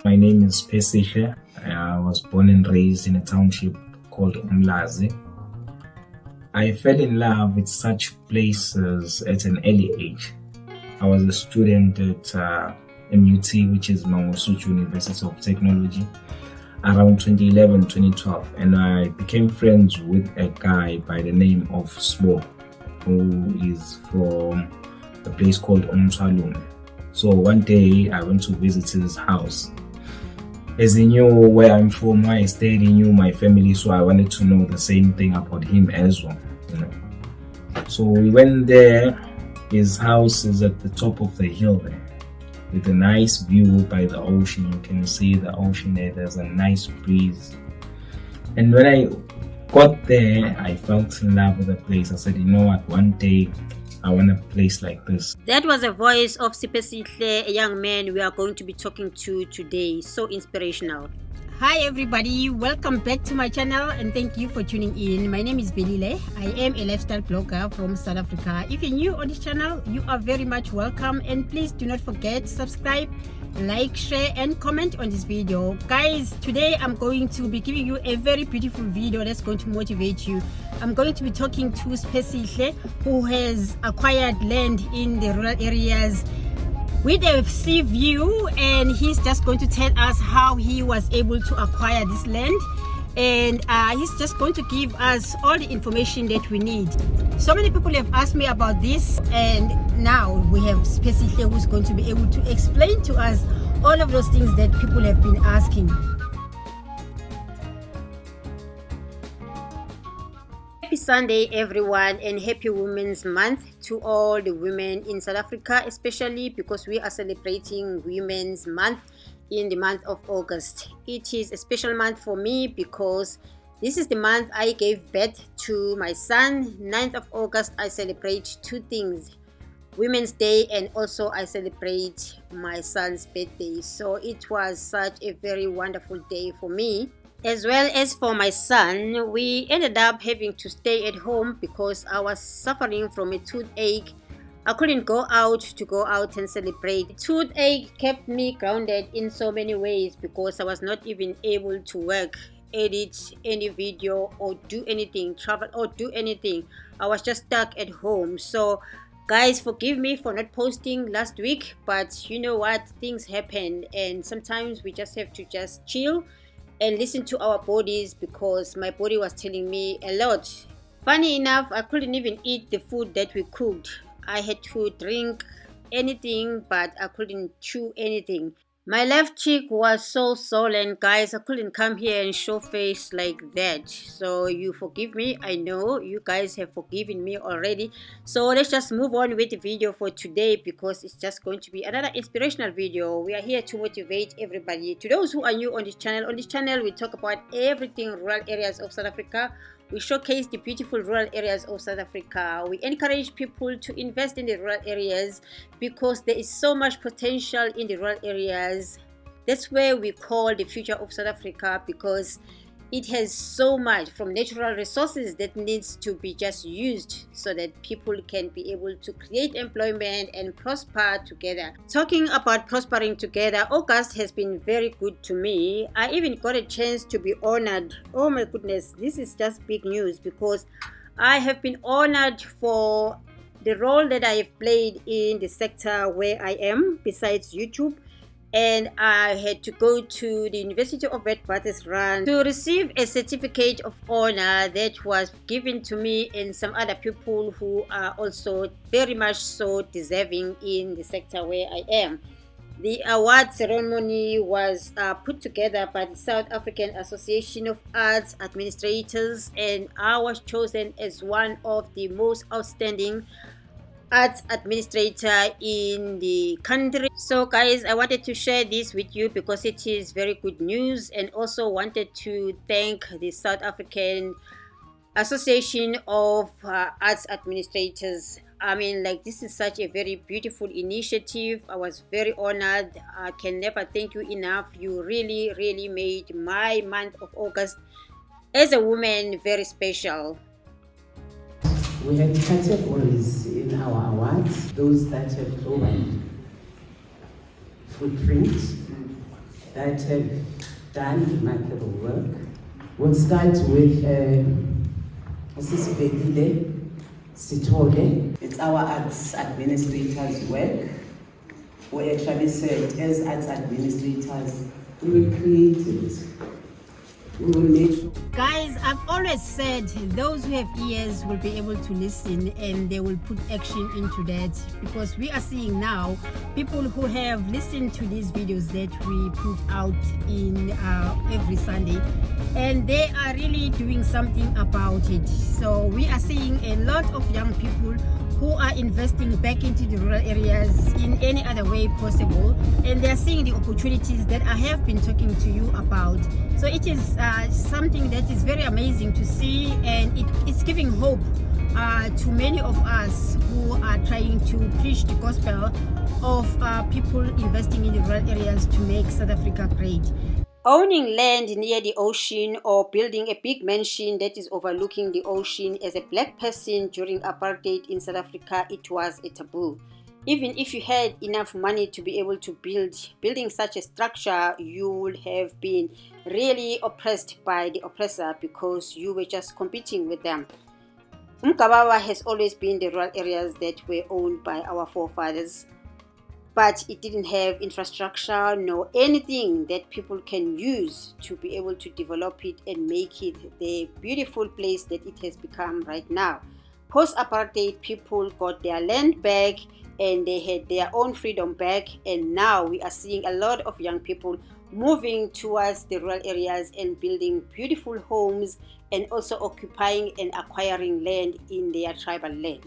My name is Pesisha. I was born and raised in a township called Umlazi. I fell in love with such places at an early age. I was a student at MUT, which is Mangosuthu University of Technology, around 2011-2012, and I became friends with a guy by the name of Smo, who is from a place called Umtsalung. So one day I went to visit his house. As he knew where I'm from, where I stayed, he knew my family, so I wanted to know the same thing about him as well. So we went there. His house is at the top of the hill there, with a nice view by the ocean. You can see the ocean there. There's a nice breeze. And when I got there, I felt in love with the place. I said, you know what, one day I want a place like this. That was a voice of Sipesihle, a young man we are going to be talking to today. So inspirational. Hi everybody, welcome back to my channel and thank you for tuning in. My name is Velile. I am a lifestyle blogger from South Africa. If you're new on this channel, you are very much welcome, and please do not forget to subscribe, like, share and comment on this video. Guys, today I'm going to be giving you a very beautiful video that's going to motivate you. I'm going to be talking to Spesihle, who has acquired land in the rural areas with a sea view, and he's just going to tell us how he was able to acquire this land, and he's just going to give us all the information that we need. So many people have asked me about this, and now we have Spesihle who's going to be able to explain to us all of those things that people have been asking. Happy Sunday everyone, and happy Women's Month to all the women in South Africa, especially because we are celebrating Women's Month in the month of August. It is a special month for me because this is the month I gave birth to my son. 9th of August I celebrate two things: Women's Day, and also I celebrate my son's birthday. So it was such a very wonderful day for me as well as for my son. We ended up having to stay at home because I was suffering from a toothache. I couldn't go out and celebrate. Toothache kept me grounded in so many ways because I was not even able to work, edit any video or do anything, travel or do anything. I was just stuck at home. So guys, forgive me for not posting last week, but you know what, things happen and sometimes we just have to just chill and listen to our bodies, because my body was telling me a lot. Funny enough, I couldn't even eat the food that we cooked. I had to drink anything, but I couldn't chew anything. My left cheek was so swollen, guys. I couldn't come here and show face like that. So you forgive me. I know you guys have forgiven me already. So let's just move on with the video for today, because it's just going to be another inspirational video. We are here to motivate everybody. To those who are new on this channel, we talk about everything rural areas of South Africa. We showcase the beautiful rural areas of South Africa. We encourage people to invest in the rural areas because there is so much potential in the rural areas. That's where we call the future of South Africa, because it has so much from natural resources that needs to be just used so that people can be able to create employment and prosper together. Talking about prospering together, August has been very good to me. I even got a chance to be honored. Oh my goodness, this is just big news, because I have been honored for the role that I have played in the sector where I am besides YouTube. And I had to go to the University of Witwatersrand to receive a certificate of honor that was given to me and some other people who are also very much so deserving in the sector where I am. The award ceremony was put together by the South African Association of Arts Administrators, and I was chosen as one of the most outstanding arts administrator in the country. So guys, I wanted to share this with you because it is very good news, and also wanted to thank the South African Association of Arts Administrators. I mean, like, this is such a very beautiful initiative. I was very honored. I can never thank you enough. You really made my month of August as a woman very special. We have categories in our awards: those that have global footprint, that have done remarkable work. We'll start with Mrs. Bedile Sitole. It's our arts administrators' work. We actually served as arts administrators. We will create it. We will make sure. Guys, I've always said those who have ears will be able to listen and they will put action into that, because we are seeing now people who have listened to these videos that we put out in every Sunday, and they are really doing something about it. So we are seeing a lot of young people who are investing back into the rural areas in any other way possible, and they're seeing the opportunities that I have been talking to you about. So it is something that is very amazing to see, and it's giving hope to many of us who are trying to preach the gospel of people investing in the rural areas to make South Africa great. Owning land near the ocean or building a big mansion that is overlooking the ocean as a black person during apartheid in South Africa, it was a taboo. Even if you had enough money to be able to building such a structure, you would have been really oppressed by the oppressor because you were just competing with them. Umgababa has always been the rural areas that were owned by our forefathers, but it didn't have infrastructure nor anything that people can use to be able to develop it and make it the beautiful place that it has become right now. Post-apartheid, people got their land back and they had their own freedom back, and now we are seeing a lot of young people moving towards the rural areas and building beautiful homes and also occupying and acquiring land in their tribal land.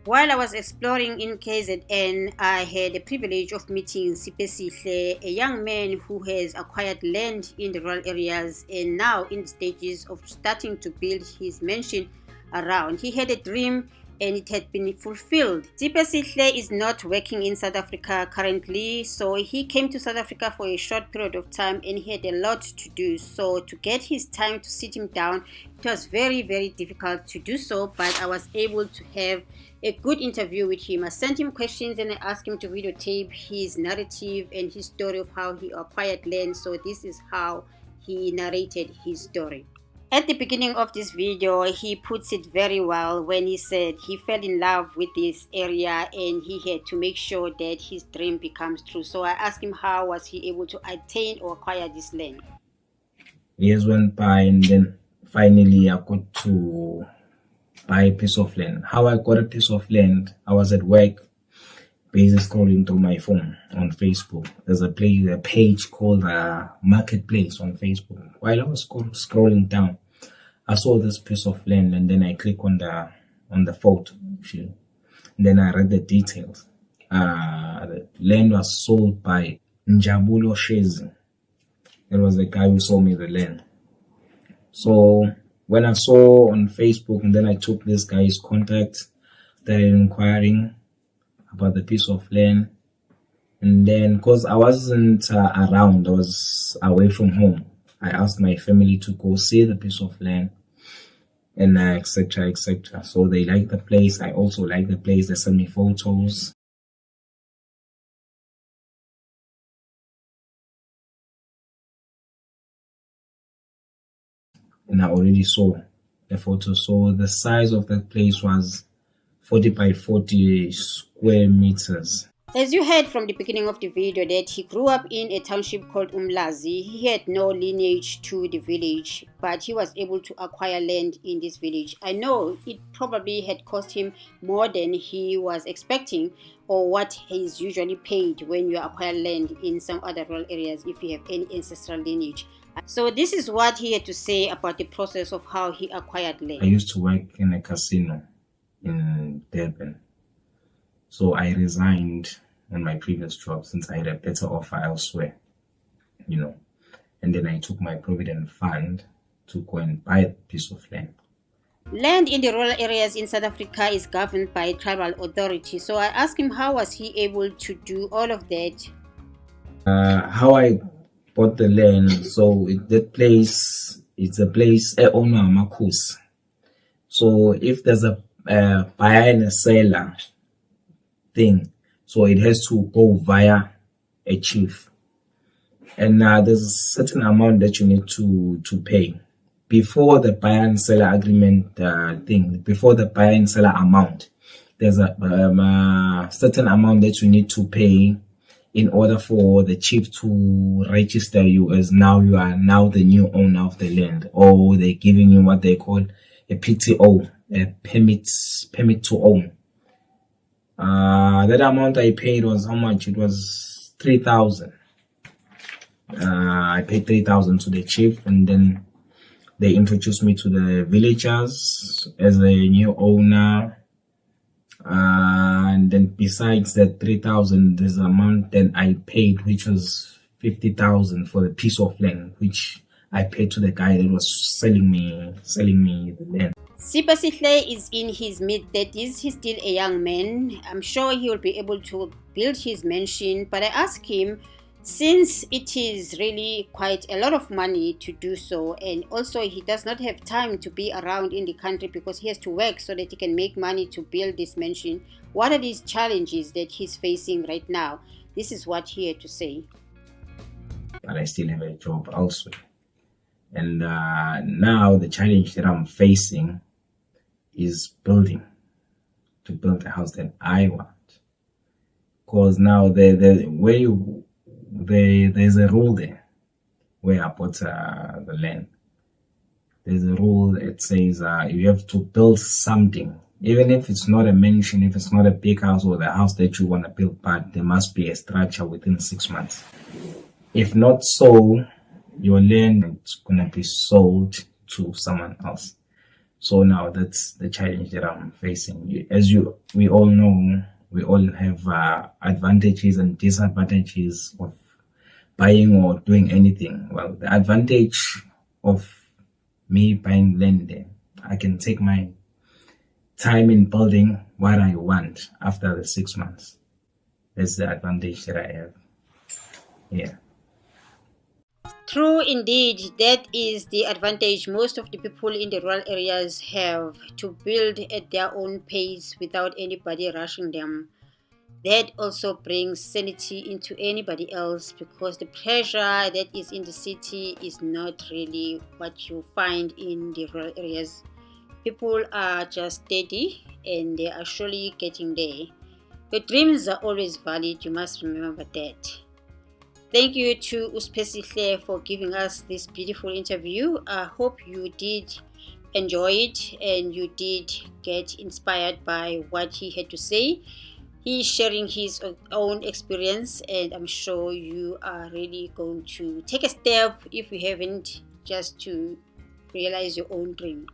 While I was exploring in KZN, I had the privilege of meeting Sipesihle, a young man who has acquired land in the rural areas and now in the stages of starting to build his mansion around. He had a dream and it had been fulfilled. Sipesihle is not working in South Africa currently, so he came to South Africa for a short period of time and he had a lot to do. So to get his time to sit him down, it was very, very difficult to do so, but I was able to have a good interview with him. I sent him questions and I asked him to videotape his narrative and his story of how he acquired land. So this is how he narrated his story. At the beginning of this video, he puts it very well when he said he fell in love with this area and he had to make sure that his dream becomes true. So I asked him how was he able to attain or acquire this land. Years went by and then finally I got to buy a piece of land. How I got a piece of land, I was at work, busy scrolling through my phone on Facebook. There's a page called Marketplace on Facebook. While I was scrolling down, I saw this piece of land and then I click on the photo. Actually. And then I read the details. The land was sold by Njabulo Shezi. It was the guy who sold me the land. So when I saw on Facebook, and then I took this guy's contact, started inquiring about the piece of land. And then, because I wasn't around, I was away from home, I asked my family to go see the piece of land, and etc. etc. So they liked the place. I also liked the place. They sent me photos. And I already saw the photo. So the size of that place was 40 by 40 square meters. As you heard from the beginning of the video that he grew up in a township called Umlazi, he had no lineage to the village, but he was able to acquire land in this village. I know it probably had cost him more than he was expecting or what is usually paid when you acquire land in some other rural areas if you have any ancestral lineage. So this is what he had to say about the process of how he acquired land. I used to work in a casino in Durban. So I resigned on my previous job since I had a better offer elsewhere, and then I took my provident fund to go and buy a piece of land. Land in the rural areas in South Africa is governed by tribal authority. So I asked him how was he able to do all of that. How I bought the land, so that place, it's a place owned by Makus. So if there's a buyer and a seller thing, so it has to go via a chief. and there's a certain amount that you need to pay before the buyer and seller agreement before the buyer and seller amount. There's a certain amount that you need to pay in order for the chief to register you as you are now the new owner of the land, or they're giving you what they call a PTO, a permit to own. That amount I paid was how much? It was 3,000. I paid 3,000 to the chief, and then they introduced me to the villagers as a new owner. And then besides that 3,000, there's an amount that I paid, which was 50,000 for the piece of land, which I paid to the guy that was selling me the land. Sipa Sihle is in his mid-30s. He's still a young man. I'm sure he will be able to build his mansion, but I asked him, since it is really quite a lot of money to do so, and also he does not have time to be around in the country because he has to work so that he can make money to build this mansion, what are these challenges that he's facing right now? This is what he had to say. But I still have a job also, and now the challenge that I'm facing is to build the house that I want, because now there's a rule there where I bought the land. There's a rule that says you have to build something, even if it's not a mansion, if it's not a big house or the house that you want to build, but there must be a structure within 6 months. If not so, your land is going to be sold to someone else. So now that's the challenge that I'm facing. As we all know, we all have advantages and disadvantages of buying or doing anything. Well, the advantage of me buying land there, I can take my time in building what I want after the 6 months. That's the advantage that I have. Yeah. True indeed, that is the advantage most of the people in the rural areas have, to build at their own pace without anybody rushing them. That also brings sanity into anybody else, because the pressure that is in the city is not really what you find in the rural areas. People are just steady and they are surely getting there. Your dreams are always valid, you must remember that. Thank you to Uspesihle for giving us this beautiful interview. I hope you did enjoy it and you did get inspired by what he had to say. He's sharing his own experience, and I'm sure you are really going to take a step, if you haven't, just to realize your own dream.